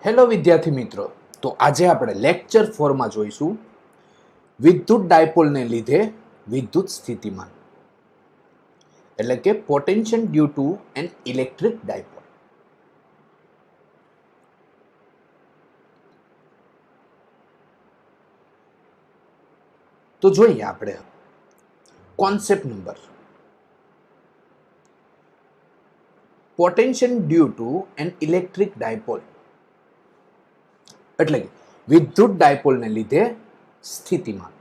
Hello વિદ્યાર્થી મિત્રો, તો આજે આપણે લેક્ચર 4 માં જોઈશું વિદ્યુત ડાયપોલને લીધે વિદ્યુત સ્થિતિમાન, એટલે કે potential due to an electric dipole. તો જોઈએ આપણે concept number. Potential due to an electric dipole એટલે કે વિદ્યુત ડાયપોલને લીધે સ્થિતિમાન.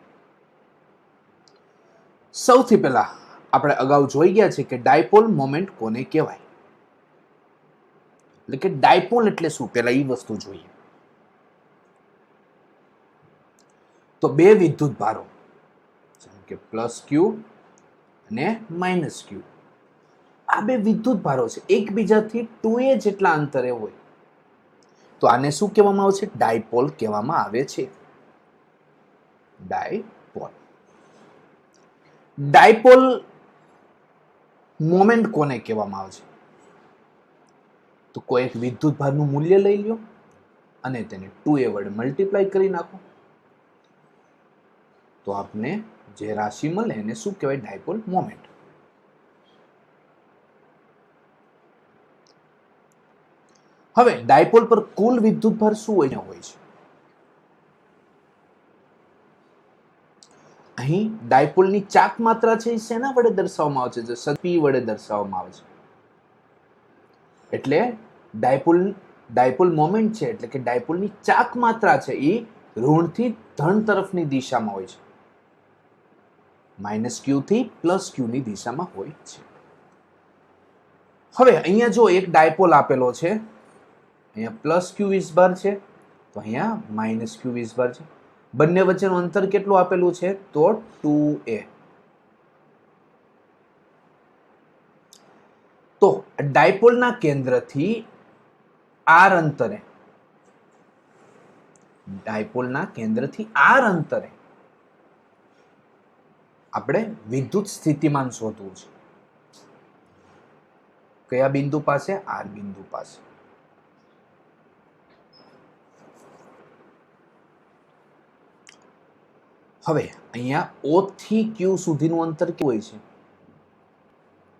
સૌથી પહેલા આપણે અગાઉ જોઈ ગયા છે કે ડાયપોલ મોમેન્ટ કોને કહેવાય, એટલે કે ડાયપોલ એટલે શું, પહેલા એ વસ્તુ જોઈએ. તો બે વિદ્યુત ભારો જેમ કે પ્લસ ક્યુ અને માઇનસ ક્યુ, આ બે વિદ્યુત ભારો છે, એકબીજાથી 2a જેટલા અંતરે હોય તો આને શું કહેવામાં આવે છે? ડાયપોલ કહેવામાં આવે છે. ડાયપોલ. ડાયપોલ મોમેન્ટ કોને કહેવામાં આવે છે? તો કોઈ એક વિદ્યુત ભારનું મૂલ્ય લઈ લ્યો અને તેને 2a વડે મલ્ટીપ્લાય કરી નાખો તો આપને જે રાશિ મળે એને શું કહેવાય? Dipole moment. હવે ડાયપોલ પર કુલ વિદ્યુતભાર શું હોય છે? અહીં ડાયપોલની ચાક માત્રા છે એ શેના વડે દર્શાવવામાં આવે છે? P વડે દર્શાવવામાં આવે છે. એટલે ડાયપોલ મોમેન્ટ છે, એટલે કે ડાયપોલની ચાક માત્રા છે એ ઋણથી ધન તરફની દિશામાં હોય છે, માઇનસ ક્યુ થી પ્લસ ક્યુ ની દિશામાં હોય છે. હવે અહીંયા જો એક ડાયપોલ આપેલો છે, અહીંયા પ્લસ ક્યુ વીસભાર છે તો અહીંયા માઇનસ ક્યુ વીસભાર છે. બંને વચ્ચેનું અંતર કેટલું આપેલું છે? તો 2a. તો ડાયપોલના કેન્દ્રથી r અંતરે, આપણે વિદ્યુત સ્થિતિમાન શોધવું છે. કયા બિંદુ પાસે? r બિંદુ પાસે. હવે અહીંયા O થી Q સુધીનું અંતર કેવું હોય છે?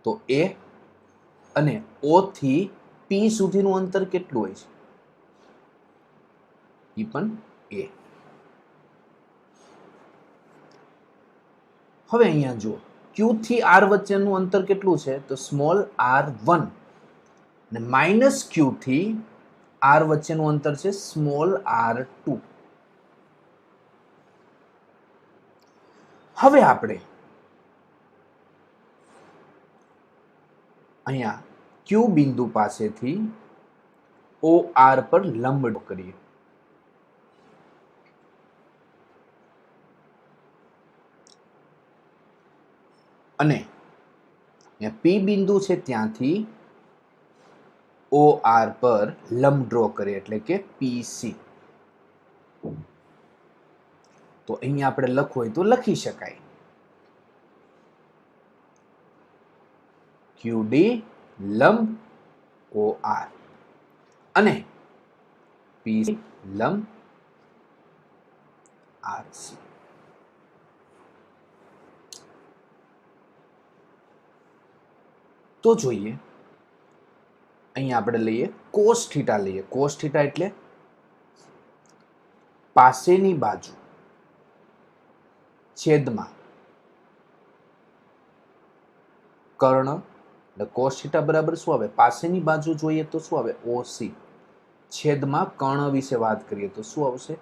તો a. અને O થી P સુધીનું અંતર કેટલું હોય છે? એ પણ a. હવે અહીંયા જુઓ, Q થી R વચ્ચેનું અંતર કેટલું છે? તો સ્મોલ r1 અને માઇનસ Q થી R વચ્ચેનું અંતર છે સ્મોલ r2. હવે આપણે અહીંયા Q બિંદુ પાસેથી OR પર લંબ કરીએ. અને P બિંદુ છે ત્યાંથી OR પર લંબ ડ્રો કરીએ, એટલે કે PC. તો અહીંયા આપણે લખવું હોય તો લખી શકાય QD લંબ OR અને PC લંબ RC. તો જોઈએ, અહીંયા આપણે લઈએ cos થીટા લઈએ. cos થીટા એટલે પાસેની બાજુ છેદમાં કર્ણ, એટલે cos થીટા બરાબર શું આવે? પાસેની બાજુ જોઈએ તો શું આવે? OC. છેદમાં કર્ણ વિશે વાત કરીએ તો શું આવશે?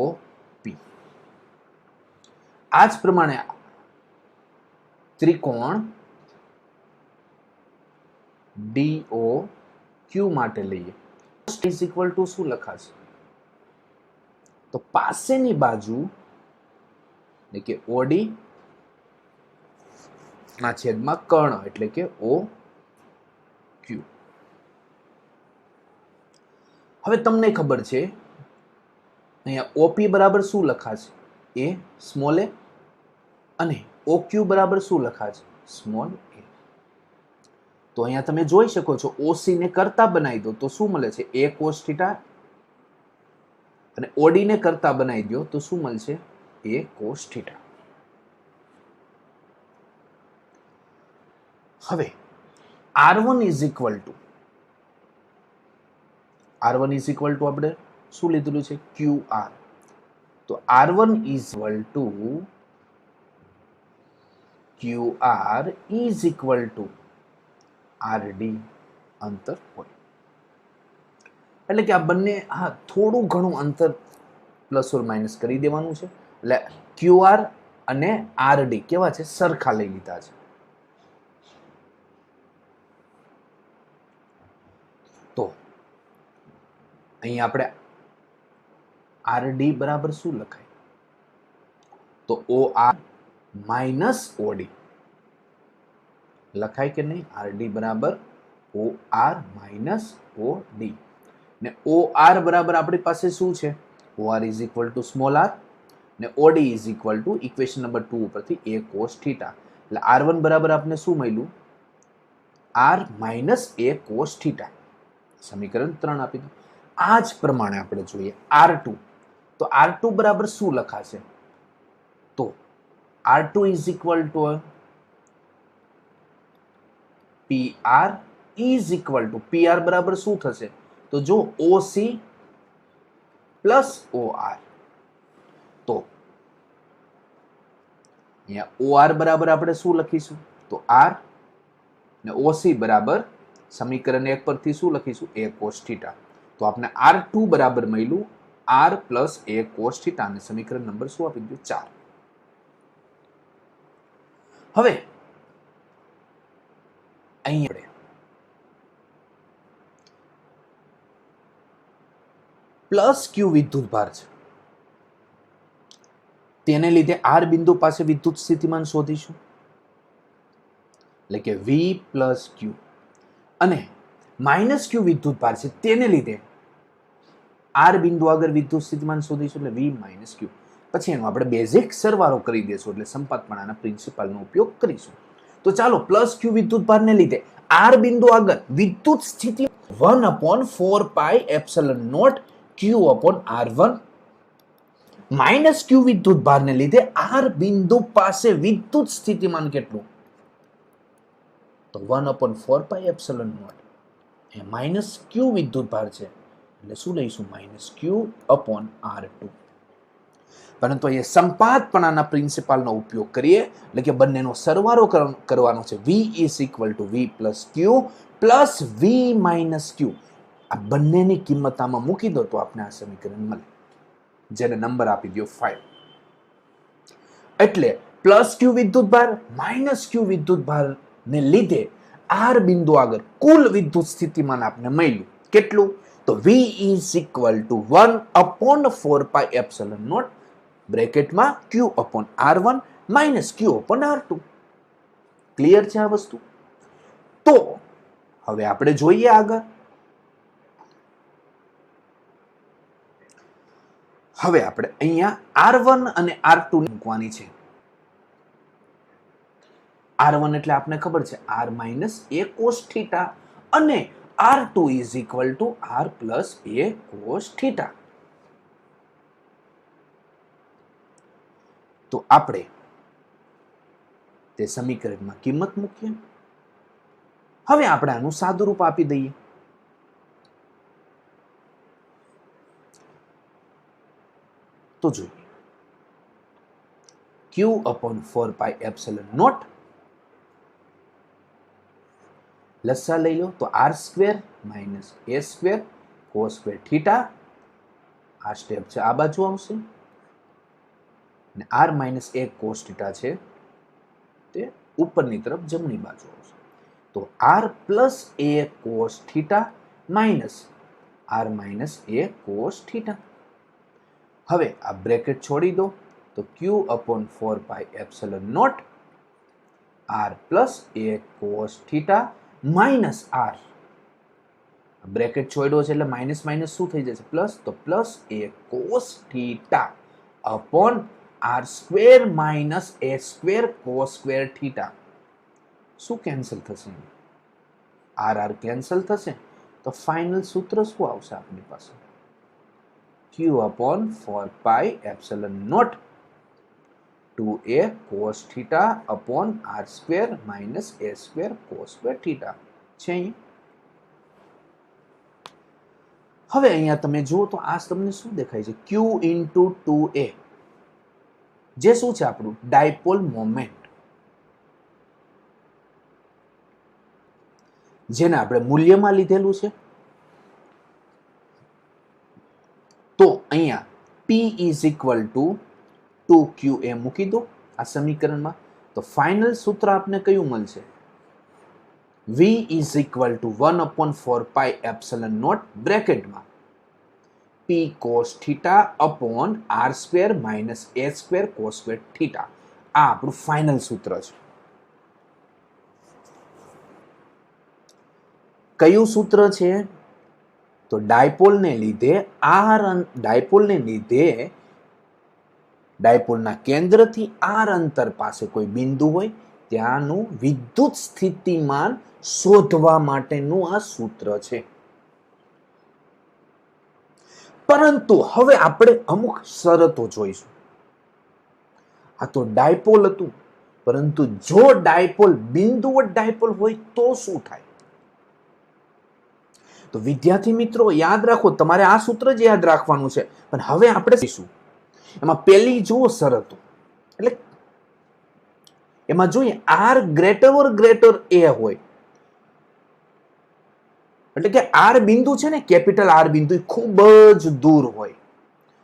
OP. આ જ પ્રમાણે ત્રિકોણ DOQ માટે લઈએ. ઇઝ ઇક્વલ ટુ શું લખાશે? તો પાસેની બાજુ એટલે કે OD ના છેદમાં કર્ણ એટલે કે OQ. હવે તમને ખબર છે અહીંયા OP બરાબર શું લખાશે? A સ્મોલ a અને OQ બરાબર શું લખાશે? Small a. તો અહીંયા તમે જોઈ શકો છો OC ને કરતા બનાવી દો તો શું મળે છે? A cos થીટા અને ઓડી ને કરતા બનાવી દો તો શું મળશે? એ કોસ થીટા. હવે R1 ઇઝ ઇક્વલ ટુ આપણે શું લીધેલું છે? QR. તો R1 is equal two QR is equal two RD અંતર હોય. એટલે કે આ બંને થોડું ઘણું અંતર પ્લસ ઓર માઇનસ કરી દેવાનું છે. એટલે QR અને RD કેવા છે? સરખા લઈ લીધા છે. તો અહીં આપણે RD બરાબર શું લખાય? તો OR માઇનસ OD લખાય કે નહીં? RD બરાબર OR માઇનસ OD. ને OR બરાબર આપણી પાસે શું છે? OR is equal two small r ને OD is equal two equation number 2 ઉપરથી a cos થીટા. એટલે R1 બરાબર આપણે શું મળ્યું? R minus a cos theta. સમીકરણ 3 આપી દો. આ જ પ્રમાણે આપણે જોઈએ R2. તો R2 બરાબર શું લખાશે? તો R2 is equal two PR is equal two PR બરાબર શું થશે? તો જો OC પ્લસ OR. તો અહીંયા OR બરાબર આપણે શું લખીશું? તો R ને OC બરાબર સમીકરણ 1 પરથી શું લખીશું? a cos theta. તો આપણે R2 બરાબર મળ્યું R plus a cos theta અને સમીકરણ નંબર શું આપી દીધું? 4. હવે અહીં આપણે પ્લસ ક્યુ વિદ્યુત ભાર છે, તેને લીધે આર બિંદુ પાસે વિદ્યુત સ્થિતિમાન શોધીશું. એટલે કે V પ્લસ ક્યુ અને માઇનસ ક્યુ વિદ્યુત ભાર છે, તેને લીધે આર બિંદુ આગળ વિદ્યુત સ્થિતિમાન શોધીશું. એટલે V માઇનસ ક્યુ. પછી એનો આપણે બેઝિક સરવાળો કરી દેશું, એટલે સંપાતપણાના પ્રિન્સિપલનો ઉપયોગ કરીશું. તો ચાલો પ્લસ ક્યુ વિદ્યુત ભારને લીધે આર બિંદુ આગળ વિદ્યુત સ્થિતિ 1/4πε0 Q upon R1 માઇનસ ક્યુ વિદ્યુત ભારને લીધે આર બિંદુ પાસે વિદ્યુત સ્થિતિમાન કેટલું? તો 1/4πε0 એ માઇનસ ક્યુ વિદ્યુત ભાર છે, એટલે શું લઈશું? માઇનસ ક્યુ અપોન R2. પરંતુ એ સંપાતપણાના પ્રિન્સિપલનો ઉપયોગ કરીએ, એટલે કે બંનેનો સરવાળો કરવાનો છે. V is equal to V plus Q plus V minus Q. આ બંનેની કિંમત આમાં મૂકી દો તો આપણે આ સમીકરણ મળે, જેને નંબર આપી દો 5. એટલે પ્લસ ક્યુ વિદ્યુત ભાર માઇનસ ક્યુ વિદ્યુત ભાર ને લીધે આર બિંદુ આગળ કુલ વિદ્યુત સ્થિતિમાન આપને મળ્યું. કેટલું? તો V ઇઝ ઇક્વલ ટુ 1/4πε0 બ્રેકેટમાં Q upon R1 minus Q upon R2. Clear છે આ વસ્તુ? તો હવે આપણે જોઈએ આગળ. હવે આપણે અહીંયા R1 અને R2 મૂકવાની છે. R1 એટલે આપણે ખબર છે R minus a cos theta અને R2 is equal two R plus a cos theta. તો આપણે તે સમીકરણમાં કિંમત મૂકીએ. હવે આપણે આનું સાદું રૂપ આપી દઈએ. તો જોઈએ Q upon 4πε0 લસા લઈ લો તો R² minus a² cos² theta. આ સ્ટેપ છે, આ બાજુ આવશે અને R minus a cos theta છે તે ઉપરની તરફ જમણી બાજુ આવશે. તો R plus a cos theta minus R minus a cos theta. હવે આ બ્રેકેટ છોડી દો તો Q upon 4πε0 R plus a cos theta minus R. Bracket છોડ્યો છે એટલે માઇનસ માઇનસ શું થઈ જશે? પ્લસ. તો plus a cos theta upon R² minus a² cos² theta. શું કેન્સલ થશે? R કેન્સલ થશે. તો ફાઇનલ સૂત્ર શું આવશે આપણી પાસે? q upon 4 pi epsilon naught 2a cos theta upon r square minus a square cos square theta છે. હવે અહીંયા તમે જુઓ તો આ તમને શું દેખાય છે? q into 2a જે શું છે આપણું ડાયપોલ મોમેન્ટ, જેને આપણે મૂલ્યમાં લીધેલું છે. તો અહીંયા p is equal to 2qa મૂકી દો આ સમીકરણમાં, તો ફાઇનલ સૂત્ર આપને કયું મળશે? v is equal to 1 upon 4 pi epsilon naught બ્રેકેટમાં p cos theta upon r square minus a square cos square theta. આ આપણું ફાઇનલ સૂત્ર છે. કયું સૂત્ર છે? તો ડાયપોલને લીધે ડાયપોલના કેન્દ્રથી r અંતર પાસે કોઈ બિંદુ હોય ત્યાંનું વિદ્યુત સ્થિતિમાન શોધવા માટેનું આ સૂત્ર છે. પરંતુ હવે આપણે અમુક શરતો જોઈશું. આ તો ડાયપોલ હતું, પરંતુ જો ડાયપોલ બિંદુવત ડાયપોલ હોય તો શું થાય? તો વિદ્યાર્થી મિત્રો યાદ રાખો, તમારે આ સૂત્ર જ યાદ રાખવાનું છે. પણ હવે આપણે શું એમાં પહેલી જુઓ શરતો, એટલે એમાં જોઈએ r greater a હોય, એટલે કે r બિંદુ છે ને, કેપિટલ r બિંદુ ખૂબ જ દૂર હોય,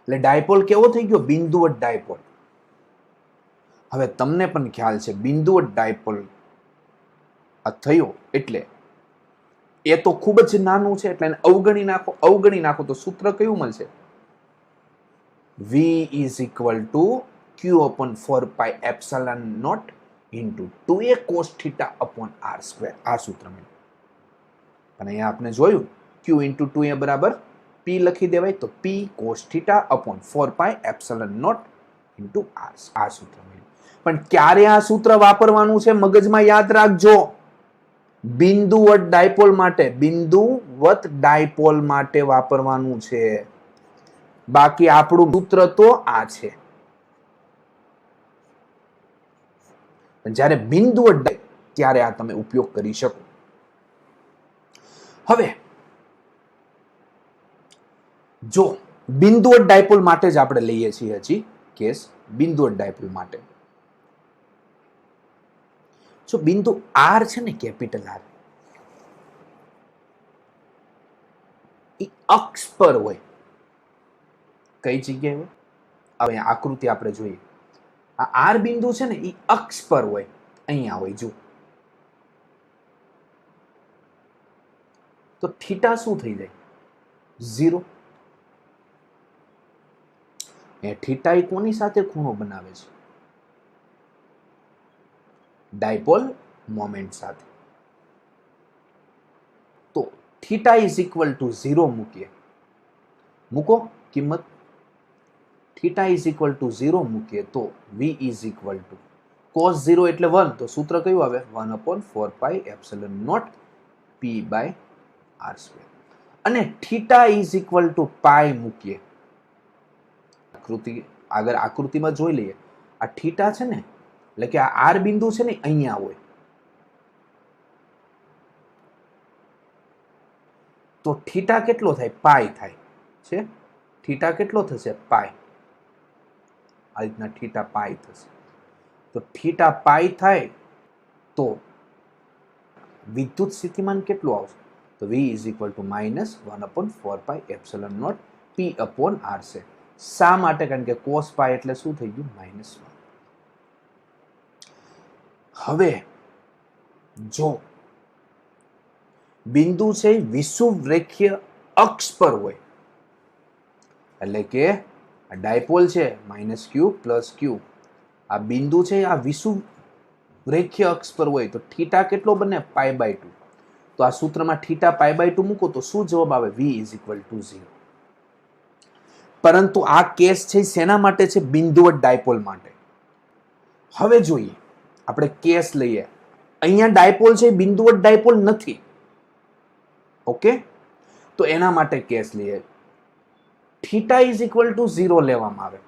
એટલે ડાયપોલ કેવો થઈ ગયો? બિંદુવત ડાયપોલ. હવે તમને પણ ખ્યાલ છે બિંદુવત ડાયપોલ આ થયો એટલે એ તો ખૂબ જ નાનું છે, એટલે એને અવગણી નાખો તો સૂત્ર કયું મળશે? v is equal to q upon 4 pi epsilon naught into 2a cos theta upon r square. આ સૂત્ર મળ્યું. અને અહીંયા આપણે જોયું q into 2a બરાબર p લખી દેવાય, તો p cos theta upon 4 pi epsilon naught into r. આ સૂત્ર મળ્યું. પણ ક્યારે આ સૂત્ર વાપરવાનું છે મગજમાં યાદ રાખજો. બિંદુવત ડાયપોલ માટે વાપરવાનું છે. બાકી આપણું સૂત્ર તો આ છે. જ્યારે બિંદુવત ત્યારે આ તમે ઉપયોગ કરી શકો. હવે જો બિંદુવત ડાયપોલ માટે જ આપણે લઈએ છીએ હજી કેસ, બિંદુવત ડાયપોલ માટે જો બિંદુ r છે ને, કેપિટલ R, એ અક્ષ પર હોય. કઈ જગ્યાએ હોય? હવે આકૃતિ આપણે જોઈએ. આ r બિંદુ છે ને એ અક્ષ પર હોય, અહીંયા હોય. જો તો થીટા શું થઈ જાય? 0. એ થીટા એ કોની સાથે ખૂણો બનાવે છે? ડાયપોલ મોમેન્ટ સાથે. તો થીટા ઇઝ ઇક્વલ ટુ 0 મૂકો કિંમત. થીટા ઇઝ ઇક્વલ ટુ 0 મૂકીએ તો v is equal two cos 0 એટલે 1, તો સૂત્ર કયું આવે? 1 upon 4 pi epsilon naught p by r square. અને theta is equal to pi મૂકીએ. આકૃતિમાં જોઈ લઈએ. આ થીટા છે ને, એટલે કે આ r બિંદુ છે ને અહીંયા હોય, તો થીટા કેટલો થાય? પાઈ થાય છે. થીટા કેટલો થશે? પાઈ. આ રીતના થીટા પાઈ થશે. તો થીટા પાઈ થાય તો વિદ્યુત સ્થિતિમાન કેટલું આવશે? તો v is equal to minus 1 upon 4 pi epsilon naught p upon r છે. શા માટે? કારણ કે cos pi એટલે શું થઈ ગયું? -1. હવે જો બિંદુ છે વિષુવરેખીય અક્ષ પર હોય, એટલે કે ડાયપોલ છે -q + q, આ બિંદુ છે આ વિષુવરેખીય અક્ષ પર હોય, તો થીટા કેટલો બને? π/2. તો આ સૂત્રમાં થીટા π/2 મૂકો તો શું જવાબ આવે? v is equal to 0. પરંતુ આ કેસ છે શેના માટે છે? બિંદુવત ડાયપોલ માટે. હવે જોઈએ, આપણે કેસ લઈએ. અહીંયા ડાયપોલ છે, બિંદુવત ડાયપોલ નથી. ઓકે, તો એના માટે કેસ લઈએ. થીટા ઇઝ ઇક્વલ ટુ 0 લેવામાં આવે,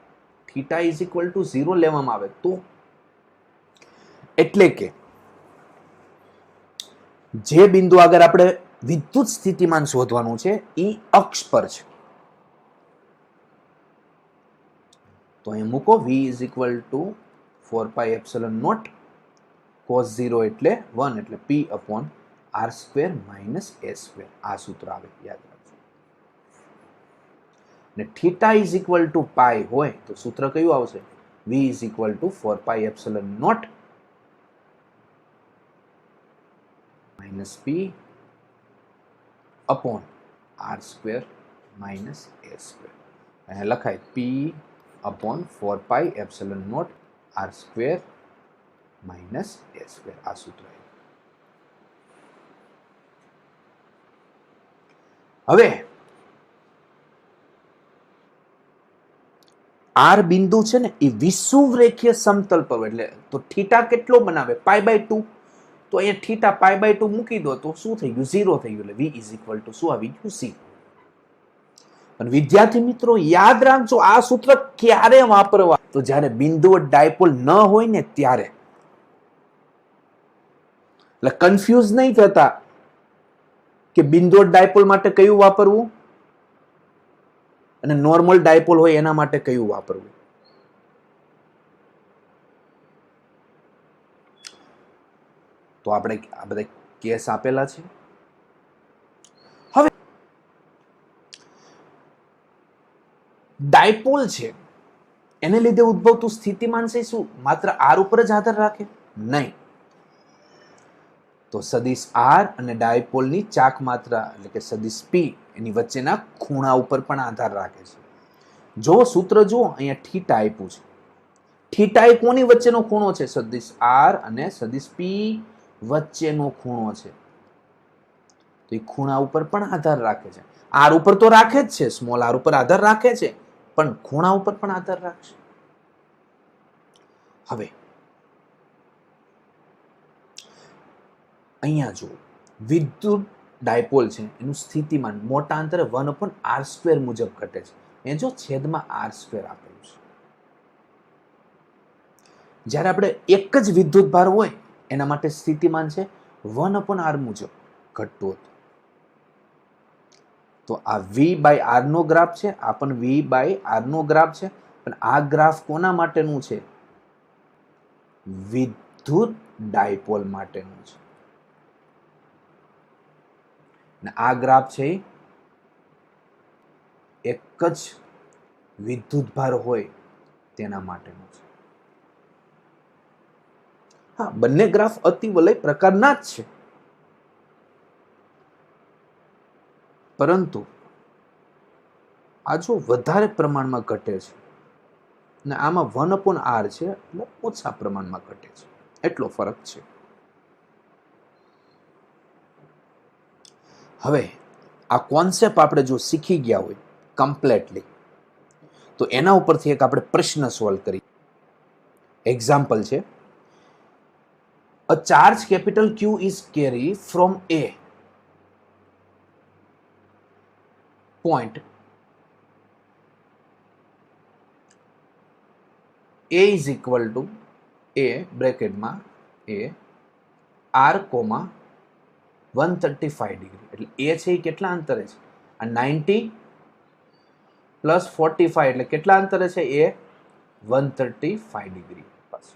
થીટા ઇઝ ઇક્વલ ટુ 0 લેવામાં આવે તો એટલે કે જે બિંદુ આગળ આપણે વિદ્યુત સ્થિતિમાન શોધવાનું છે એ અક્ષ પર છે. તો અહીં મૂકો v is equal to 4 pi epsilon naught cos 0 એટલે 1 એટલે p upon r square minus a square. આ સૂત્ર આવે, યાદ રાખજો. ને theta is equal to pi હોય તો સૂત્ર કયું આવશે? v is equal to 4 pi epsilon naught minus p upon r square minus a square. અહીંયા લખાય p upon 4 pi epsilon naught r square minus a square. આ સૂત્ર. હવે આર બિંદુ છે ને એ વિષુવરેખીય સમતલ પર, એટલે તો થીટા કેટલો બનાવે? π/2. તો અહીંયા થીટા π/2 મૂકી દો તો શું થઈ ગયું? 0 થઈ ગયું. એટલે v ઇઝ ઇક્વલ ટુ શું આવી ગયું? c. અને વિદ્યાર્થી મિત્રો યાદ રાખજો, આ સૂત્ર ક્યારે વાપરવા? તો જ્યારે બિંદુઓ ડાયપોલ ન હોય ને ત્યારે. એટલે કન્ફ્યુઝ નહીં થતા કે બિંદુઓ ડાયપોલ માટે કયું વાપરવું અને નોર્મલ ડાયપોલ હોય એના માટે કયું વાપરવું. તો આપણે આ બધા કેસ આપેલા છે. હવે ડાયપોલ છે એને લીધે ઉદ્ભવતું સ્થિતિમાન છે શું માત્ર આર ઉપર જ આધાર રાખે? નહીં. તો સદિશ આર અને ડાયપોલની ચાક માત્રા એટલે કે સદિશ પી એની વચ્ચેના ખૂણા ઉપર પણ આધાર રાખે છે. જો સૂત્ર જુઓ, અહીંયા થીટા આપ્યું છે. થીટા એ કોની વચ્ચેનો ખૂણો છે? સદિશ આર અને સદિશ પી વચ્ચેનો ખૂણો છે. તો એ ખૂણા ઉપર પણ આધાર રાખે છે. આર ઉપર તો રાખે જ છે, સ્મોલ આર ઉપર આધાર રાખે છે, પણ ખૂણા ઉપર પણ આધાર રાખશે. હવે અહીંયા જો વિદ્યુત ડાયપોલ છે એનું સ્થિતિમાન મોટા અંતરે 1/r² મુજબ ઘટે છે. એ જો છેદમાં r² આપેલું છે. જ્યારે આપણે એક જ વિદ્યુત ભાર હોય એના માટે સ્થિતિમાન છે 1/r મુજબ ઘટતું હતું. તો આ v/r નો ગ્રાફ છે, આ પણ v/r નો ગ્રાફ છે, પણ આ ગ્રાફ કોના માટેનું છે? વિદ્યુત ડાયપોલ માટેનું છે. અને આ ગ્રાફ છે એક જ વિદ્યુત ભાર હોય તેના માટેનું છે. હા, બંને ગ્રાફ અતિવલય પ્રકારના જ છે, પરંતુ આ જો વધારે પ્રમાણમાં ઘટે છે અને આમાં 1/r છે એટલે ઓછા પ્રમાણમાં ઘટે છે, એટલો ફરક છે. હવે આ કોન્સેપ્ટ આપણે જો શીખી ગયા હોય કમ્પ્લીટલી તો એના ઉપરથી એક આપણે પ્રશ્ન સોલ્વ કરી. એક્ઝામ્પલ છે, a charge capital Q is carried from A point A is equal to A બ્રેકેટમાં A R, 135 degree. એટલે એ છે એ કેટલા અંતરે છે? આ 90 પ્લસ 45 એટલે કેટલા અંતરે છે? એ 135 ડિગ્રી પાસે.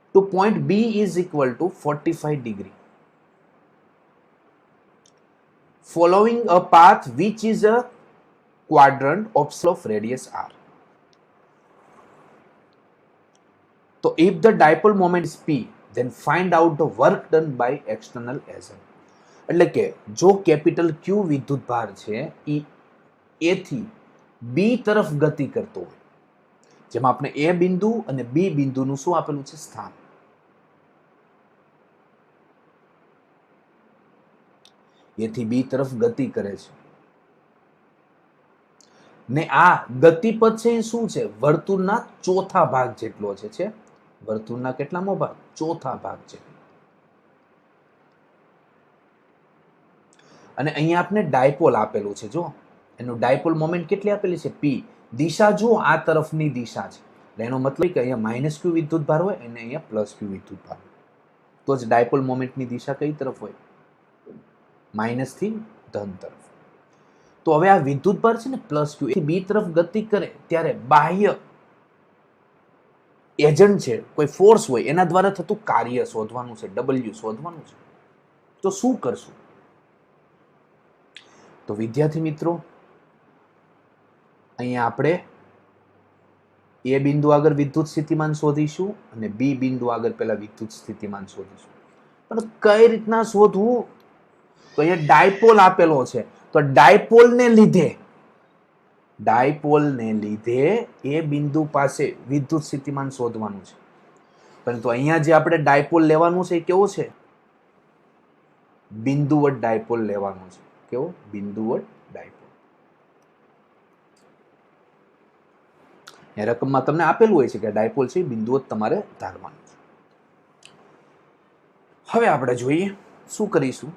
To point B is equal to 45 degree. Following a path which is a quadrant of radius r. So if the dipole moment is p, then find out the work done by external agent. એટલે કે જો capital Q વિદ્યુત ભાર છે એ A થી B તરફ ગતિ કરતો હોય, જેમાં આપણે A બિંદુ અને B બિંદુનું શું આપેલું છે? સ્થાન. A થી B તરફ ગતિ કરે છે ને આ ગતિપથ છે એ શું છે? વર્તુળના ચોથા ભાગ જેટલો છે. વર્તુળના કેટલામો ભાગ? ચોથા ભાગ છે. અને અહીંયા આપણે ડાયપોલ આપેલું છે. જો એનું ડાયપોલ મોમેન્ટ કેટલી આપેલી છે? p. દિશા જો આ તરફની દિશા છે, એટલે એનો મતલબ કે અહીંયા માઇનસ ક્યુ વિદ્યુતભાર હોય અને અહીંયા પ્લસ ક્યુ વિદ્યુતભાર હોય, તો જ ડાયપોલ મોમેન્ટની દિશા કઈ તરફ હોય? માઇનસ થી ધન તરફ. તો હવે આ વિદ્યુતભાર છે ને પ્લસ ક્યુ થી બી તરફ ગતિ કરે ત્યારે બાહ્ય એજન્ટ છે, કોઈ ફોર્સ હોય, એના દ્વારા થતું કાર્ય શોધવાનું છે, ડબલ્યુ શોધવાનું છે. તો શું કરશું? તો વિદ્યાર્થી મિત્રો, અહીંયા આપણે એ બિંદુ આગળ વિદ્યુત સ્થિતિમાન શોધીશું અને બી બિંદુ આગળ પહેલા વિદ્યુત સ્થિતિમાન શોધીશું. પણ કઈ રીતના શોધવું? તો અહીંયા ડાયપોલ આપેલો છે, તો ડાયપોલને લીધે એ બિંદુ પાસે વિદ્યુત સ્થિતિમાન શોધવાનું છે. પરંતુ અહીંયા જે આપણે ડાયપોલ લેવાનું છે એ કેવો છે? બિંદુવત ડાયપોલ લેવાનો છે. કેવો? બિંદુવત ડાયપોલ. એ રકમમાં તમને આપેલું હોય છે કે ડાયપોલ છે બિંદુવત તમારે ધારવાનું છે. હવે આપણે જોઈએ શું કરીશું.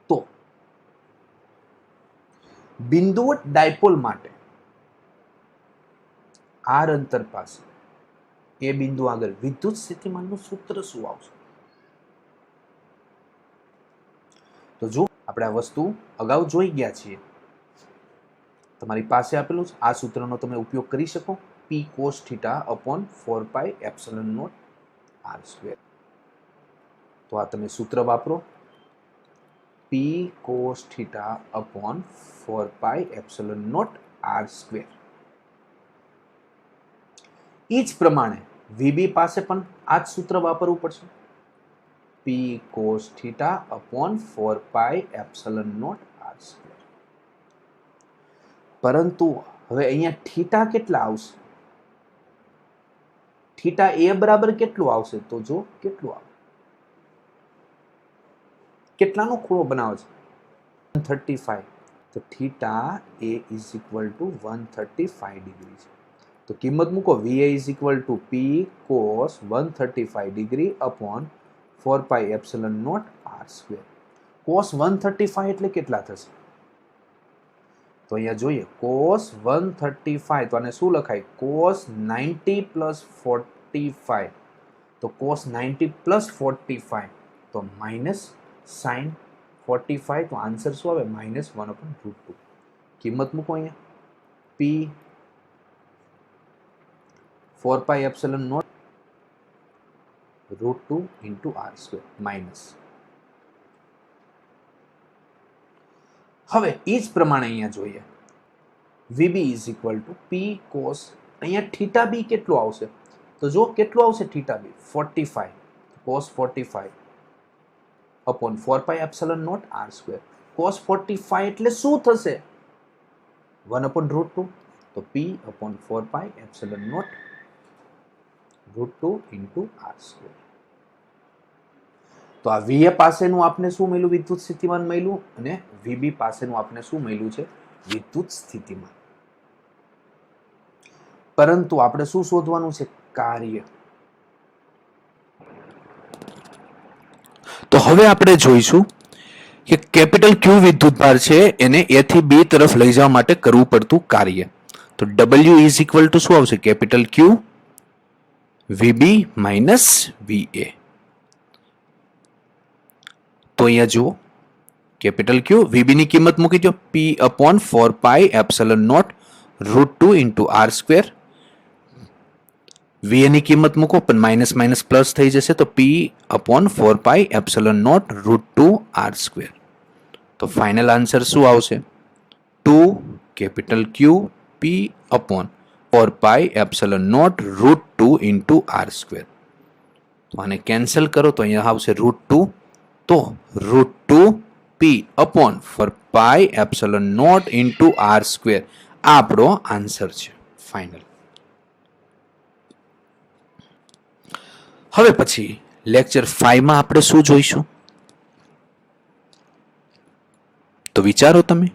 તો બિંદુવત ડાયપોલ માટે આર અંતર પાસે એ બિંદુ આગળ વિદ્યુત સ્થિતિમાનનું સૂત્ર શું આવશે? તો જો આપણે આ વસ્તુ અગાઉ જોઈ ગયા છીએ, તમારી પાસે આપેલું છે, આ સૂત્રનો તમે ઉપયોગ કરી શકો. p cos θ upon 4 pi epsilon naught r square. તો આ તમે સૂત્ર વાપરો, p cos θ upon 4 pi epsilon naught r square. એ જ પ્રમાણે VB પાસે પણ આ જ સૂત્ર વાપરવું પડશે, p cos θ upon 4 pi epsilon naught r square. પરંતુ હવે અહીંયા થીટા કેટલા આવશે? થીટા એ બરાબર કેટલું આવશે? તો જો કેટલું આવે, કેટલાનો ખૂણો બનાવે છે? 135. તો theta A is equal two 135 degree છે. તો કિંમત મૂકો, VA is equal two p cos 135 degree upon 4 pi epsilon naught r square. cos 135 એટલે કેટલા થશે? તો અહીંયા જોઈએ, cos 135, તો આને શું લખાય? cos 90 plus 45. તો cos 90 plus 45 તો માઇનસ sin 45, તો આન્સર શું આવે? -1/√2. કિંમત મૂકો અહીંયા, p 4 pi epsilon naught √2 into r square minus. હવે એ જ પ્રમાણે અહીંયા જોઈએ, VB is equal two p cos, અહીંયા થીટા બી કેટલું આવશે? તો જો કેટલું આવશે થીટા બી? 45. cos 45 upon 4 pi epsilon naught r square. cos 45 એટલે શું થશે? 1/√2. તો p upon 4 pi epsilon naught √2 into r square. તો આ VA પાસેનું આપને શું મળ્યું? વિદ્યુત સ્થિતિમાન મળ્યું. અને VB પાસેનું આપને શું મળ્યું છે? વિદ્યુત સ્થિતિમાન. પરંતુ આપણે શું શોધવાનું છે? કાર્ય. તો હવે આપણે જોઈશું કે કેપિટલ ક્યુ વિદ્યુતભાર છે એને A થી B તરફ લઈ જવા માટે કરવું પડતું કાર્ય. તો W ઇઝ ઇક્વલ ટુ શું આવશે? કેપિટલ ક્યુ VB માઇનસ VA. તો અહીંયા જુઓ, કેપિટલ ક્યુ VB ની કિંમત મૂકી દો, p upon 4 pi epsilon naught √2 into r square. VA ની કિંમત મૂકો, પણ માઇનસ માઇનસ પ્લસ થઈ જશે, તો p upon 4 pi epsilon naught √2 r square. તો ફાઇનલ આન્સર શું આવશે? 2 કેપિટલ ક્યુ p upon 4 pi epsilon naught √2 into r square. તો આને કેન્સલ કરો તો અહીંયા આવશે √2. તો √2 p upon 4 pi epsilon naught into r square આ આપણો આન્સર છે ફાઇનલ. હવે પછી લેક્ચર 5 માં આપણે શું જોઈશું? તો વિચારો તમે.